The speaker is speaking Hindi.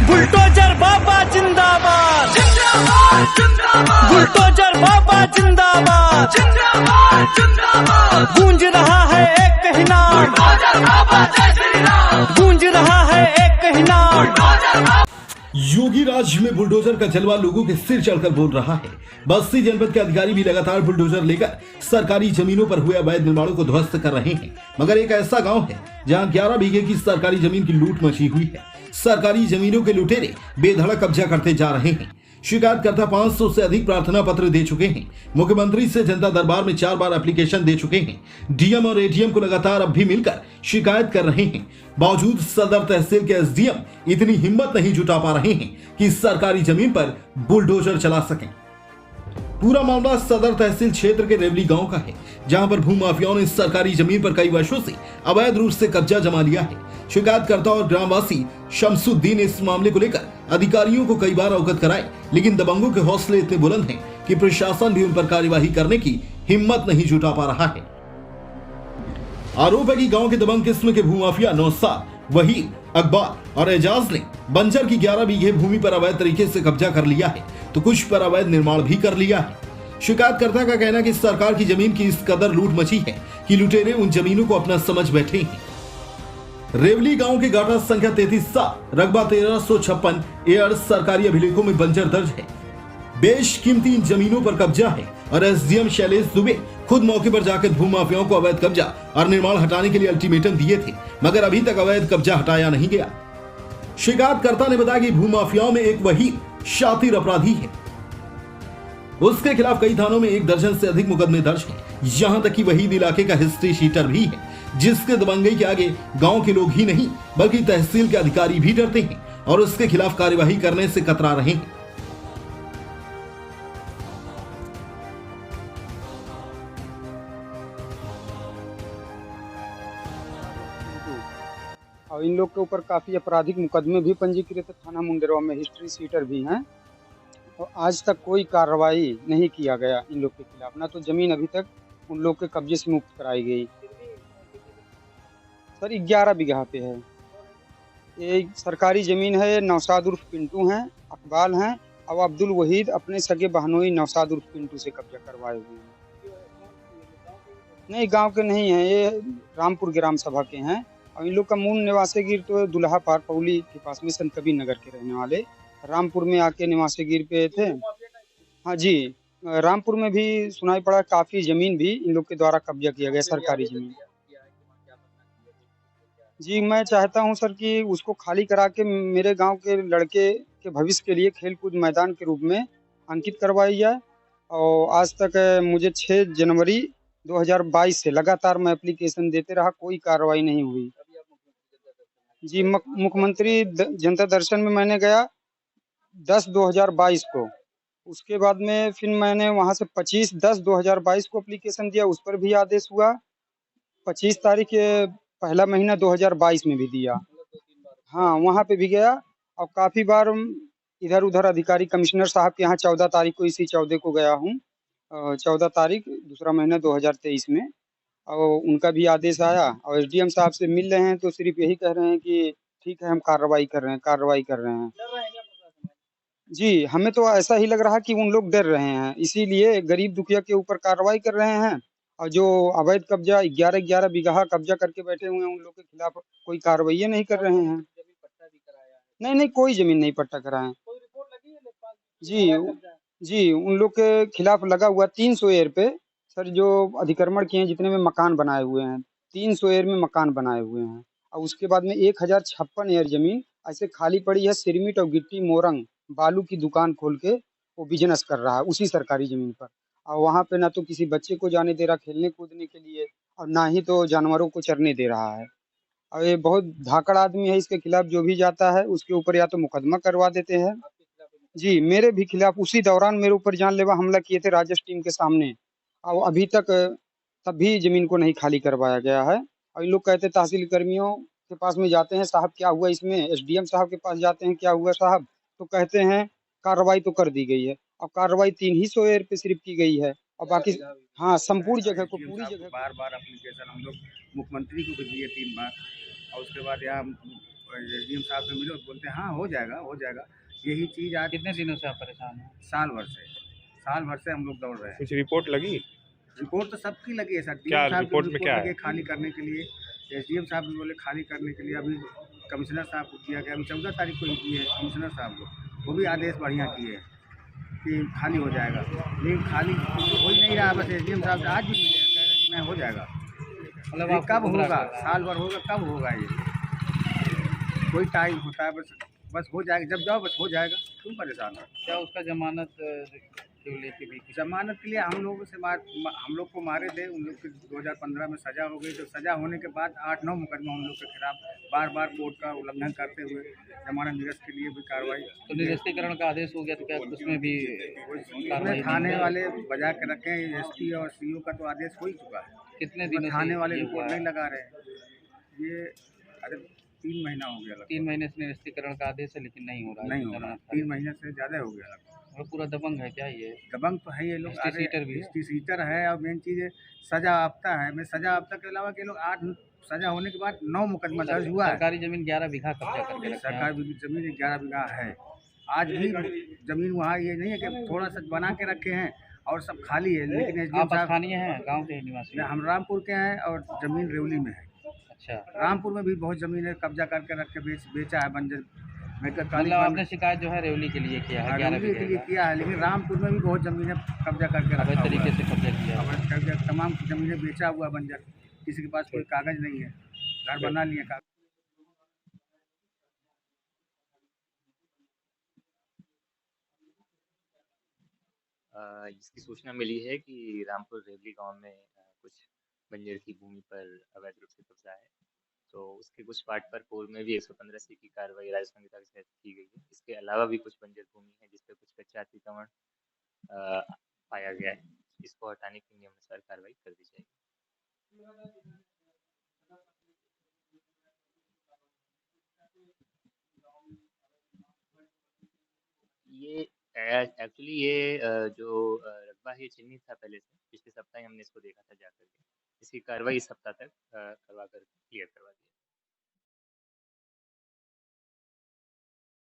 बुलडोजर बाबा जिंदाबाद, जिंदाबाद जिंदाबाद, बुलडोजर बाबा जिंदाबाद, जिंदाबाद जिंदाबाद, गूंज रहा है एक ही नाम, बुलडोजर बाबा जय श्री राम, गूंज रहा है एक ही नाम, बुलडोजर बाबा। योगी राज में बुलडोजर का जलवा लोगों के सिर चढ़कर बोल रहा है। बस्ती जनपद के अधिकारी भी लगातार बुलडोजर लेकर सरकारी जमीनों पर हुए अवैध निर्माणों को ध्वस्त कर रहे हैं। मगर एक ऐसा गांव है जहां 11 बीघे की सरकारी जमीन की लूट मची हुई है। सरकारी जमीनों के लुटेरे बेधड़क कब्जा करते जा रहे हैं। शिकायतकर्ता 500 से अधिक प्रार्थना पत्र दे चुके हैं। मुख्यमंत्री से जनता दरबार में 4 बार एप्लीकेशन दे चुके हैं। डीएम और एडीएम को लगातार अब भी मिलकर शिकायत कर रहे हैं। बावजूद सदर तहसील के एसडीएम इतनी हिम्मत नहीं जुटा पा रहे हैं कि सरकारी जमीन पर बुलडोजर चला सकें। पूरा मामला सदर तहसील क्षेत्र के रेवली गांव का है, जहां पर भूमाफियाओं ने सरकारी जमीन पर कई वर्षों से अवैध रूप से कब्जा जमा लिया है। शिकायतकर्ता और ग्रामवासी शमसुद्दीन इस मामले को लेकर अधिकारियों को कई बार अवगत कराए, लेकिन दबंगों के हौसले इतने बुलंद हैं कि प्रशासन भी उन पर कार्यवाही करने की हिम्मत नहीं जुटा पा रहा है। आरोप है कि गांव के दबंग किस्म के भूमाफिया नौसाद, वहीद, अकबर और एजाज ने बंजर की 11 बीघे भूमि पर अवैध तरीके से कब्जा कर लिया है, तो कुछ पर अवैध निर्माण भी कर लिया है। शिकायतकर्ता का कहना है कि सरकार की जमीन की इस कदर लूट मची है कि लुटेरे उन जमीनों को अपना समझ बैठे हैं। रेवली गांव के गाटा संख्या 33 रकबा 1356 एयर सरकारी अभिलेखों में बंजर दर्ज है। बेशकीमती इन जमीनों पर कब्जा है और एसडीएम शैलेश दुबे खुद मौके पर जाकर भूमाफियाओं को अवैध कब्जा और निर्माण हटाने के लिए अल्टीमेटम दिए थे, मगर अभी तक अवैध कब्जा हटाया नहीं गया। शिकायतकर्ता ने बताया कि भूमाफियाओं में एक वहीद शातिर अपराधी है। उसके खिलाफ कई थानों में 1 दर्जन से अधिक मुकदमे दर्ज हैं। यहां तक कि वहीद इलाके का हिस्ट्री शीटर भी है, जिसके दबंगई के आगे गांव के लोग ही नहीं बल्कि तहसील के अधिकारी भी डरते हैं और उसके खिलाफ कार्यवाही करने से कतरा रहे हैं। और इन लोग के ऊपर काफ़ी आपराधिक मुकदमे भी पंजीकृत थाना मुंडेरवा में, हिस्ट्री सीटर भी हैं। और आज तक कोई कार्रवाई नहीं किया गया इन लोग के खिलाफ, ना तो ज़मीन अभी तक उन लोग के कब्जे से मुक्त कराई गई। सर 11 बीघा पे है। ये सरकारी ज़मीन है। नौसाद उर्फ पिंटू हैं, अकबाल हैं और अब्दुल वहीद अपने सगे बहनोई नौसाद उर्फ पिंटू से कब्जा करवाए हुए हैं। नहीं, गांव के नहीं हैं, ये रामपुर ग्राम सभा के हैं। और इन लोग का मूल निवासी गिर तो दुल्हा पार पौली के पास में संत कबीर नगर के रहने वाले, रामपुर में आके निवासी गिर पे थे। हाँ जी, रामपुर में भी सुनाई पड़ा काफ़ी ज़मीन भी इन लोग के द्वारा कब्जा किया गया, सरकारी ज़मीन। जी, मैं चाहता हूं सर कि उसको खाली करा के मेरे गांव के लड़के के भविष्य के लिए खेलकूद मैदान के रूप में अंकित करवाई जाए। और आज तक मुझे 6 जनवरी 2022 से लगातार मैं एप्लीकेशन देते रहा, कोई कार्रवाई नहीं हुई। जी, मुख्यमंत्री जनता दर्शन में मैंने गया 10/2022 को। उसके बाद में फिर मैंने वहां से 25/10/2022 को एप्लीकेशन दिया, उस पर भी आदेश हुआ। 25 तारीख पहला महीना 2022 में भी दिया। हाँ, वहाँ पे भी गया और काफ़ी बार इधर उधर अधिकारी कमिश्नर साहब के यहाँ 14 तारीख को, इसी 14 को गया हूँ, 14 तारीख दूसरा महीना 2023 में। और उनका भी आदेश आया और एसडीएम साहब से मिल रहे हैं तो सिर्फ यही कह रहे हैं कि ठीक है, हम कार्रवाई कर रहे हैं। जी, हमें तो ऐसा ही लग रहा कि उन लोग डर रहे हैं, इसीलिए गरीब दुखिया के ऊपर कार्रवाई कर रहे हैं। और जो अवैध कब्जा 11 बीघा कब्जा करके बैठे हुए हैं, उन लोग के खिलाफ कोई कार्रवाई नहीं कर रहे हैं। नहीं, कोई जमीन नहीं पट्टा कराए। जी, उन लोग के खिलाफ लगा हुआ 300 एयर पे सर, जो अतिक्रमण किए हैं, जितने में मकान बनाए हुए हैं, 300 एयर में मकान बनाए हुए हैं। और उसके बाद में 1056 एयर जमीन ऐसे खाली पड़ी है। सिरमिट और गिट्टी मोरंग बालू की दुकान खोल के वो बिजनेस कर रहा है उसी सरकारी जमीन पर। और वहाँ पे ना तो किसी बच्चे को जाने दे रहा खेलने कूदने के लिए और ना ही तो जानवरों को चरने दे रहा है। और ये बहुत धाकड़ आदमी है, इसके खिलाफ जो भी जाता है उसके ऊपर या तो मुकदमा करवा देते हैं। जी, मेरे भी खिलाफ उसी दौरान मेरे ऊपर जानलेवा हमला किए थे राजेश टीम के सामने। और अभी तक तब भी जमीन को नहीं खाली करवाया गया है। और इन लोग कहते तहसील कर्मियों के पास में जाते हैं, साहब क्या हुआ इसमें, एसडीएम साहब के पास जाते हैं, क्या हुआ साहब, तो कहते हैं कार्रवाई तो कर दी गई है। अब कार्रवाई 300 एयर पे सिर्फ की गई है और बाकी हाँ संपूर्ण जगह को, पूरी जगह बार एप्लीकेशन हम लोग मुख्यमंत्री को भी दिए 3 बार। और उसके बाद यहाँ एसडीएम साहब से मिलो, बोलते हैं हाँ हो जाएगा। यही चीज़ आज कितने दिनों से आप परेशान हैं? साल भर से हम लोग दौड़ रहे हैं। कुछ रिपोर्ट लगी? रिपोर्ट तो सबकी लगी है सर। क्या डीएम साहब की रिपोर्ट में क्या लगी है? खाली करने के लिए, एसडीएम साहब भी बोले खाली करने के लिए। अभी कमिश्नर साहब को किया गया, अभी 14 तारीख को ही किए कमिश्नर साहब को, वो भी आदेश बढ़िया किए कि खाली हो जाएगा, लेकिन खाली हो ही नहीं रहा। बस एसडीएम साहब से आज भी मिले, कह रहे हैं कि नहीं हो जाएगा। मतलब ये आपको कब गुमराह होगा? कर रहा है। साल भर होगा, कब होगा ये? कोई टाइम होता है, बस हो जाएगा, जब जाओ बस हो जाएगा। क्यों परेशान हो? क्या उसका जमानत क्यों लेके भी जमानत के लिए हम लोगों से हम लोग को मारे थे, उन लोग की 2015 में सज़ा हो गई। तो सज़ा होने के बाद 8-9 मुकदमा हम लोग के खिलाफ बार कोर्ट का उल्लंघन करते हुए जमानत निरस्त के लिए भी कार्रवाई। तो निरस्तीकरण का आदेश हो गया, तो क्या उसमें भी कार्रवाई थाने नहीं? वाले बजा के रखे हैं, एसपी और सीओ का तो आदेश हो ही चुका है। कितने दिनों से थाने वाले ये रिपोर्ट हुआ है? नहीं लगा रहे हैं। ये अरे 3 महीना हो गया लगभग। 3 महीने से निरस्तीकरण का आदेश है, लेकिन नहीं हो रहा है। नहीं हो रहा, 3 महीने से ज़्यादा हो गया लगभग। और पूरा दबंग है क्या ये? दबंग तो है ये लोग। हिस्ट्री सीटर भी है। हिस्ट्री सीटर है, और मेन चीज़ है सजा आपता है। मैं सजा आपता के अलावा के लोग 8 सजा होने के बाद 9 मुकदमा दर्ज हुआ है। सरकारी जमीन 11 बीघा कब्जा करके रखा है। सरकारी जमीन 11 बीघा है। आज भी जमीन वहाँ ये नहीं है कि थोड़ा सा बना के रखे हैं और सब खाली है। लेकिन एसडीएम आप साहब, स्थानीय हैं, गांव के निवासी हैं? हम रामपुर के हैं और ज़मीन रेवली में है। अच्छा, रामपुर में भी बहुत ज़मीन है, कब्जा करके रख के बेचा है बंजर। मतलब आपने शिकायत जो है रेवली के लिए किया है, 11 रेवली के लिए बीघे का किया है, लेकिन रामपुर में भी बहुत ज़मीन कब्जा करके अवैध रखा हुआ तरीके है। से कब्जा किया है। अवैध कब्जा, तमाम ज़मीनें बेचा हुआ बंजर, किसी के पास कोई कागज़ नहीं है, घर बना लिए कागज। जिसकी सूचना मिली है कि रामपुर रेवली गांव में कुछ बंजर की भूमि पर अवैध रूप से कब्जा है। तो उसके कुछ पार्ट पर पूर्व में भी 115 सी की कार्रवाई राज्य संहिता के तहत की गई है। इसके अलावा भी कुछ बंजर भूमि है जिस पर कुछ कच्चा अतिक्रमण पाया गया है। इसको हटाने की नियमानुसार कार्रवाई कर दी जाएगी। ये एक्चुअली ये जो रकबा है चिन्हित था पहले से। पिछले सप्ताह ही हमने इसको देखा था जाकर के। इसकी कार्रवाई इस सप्ताह तक करवा कर क्लियर करवा दी।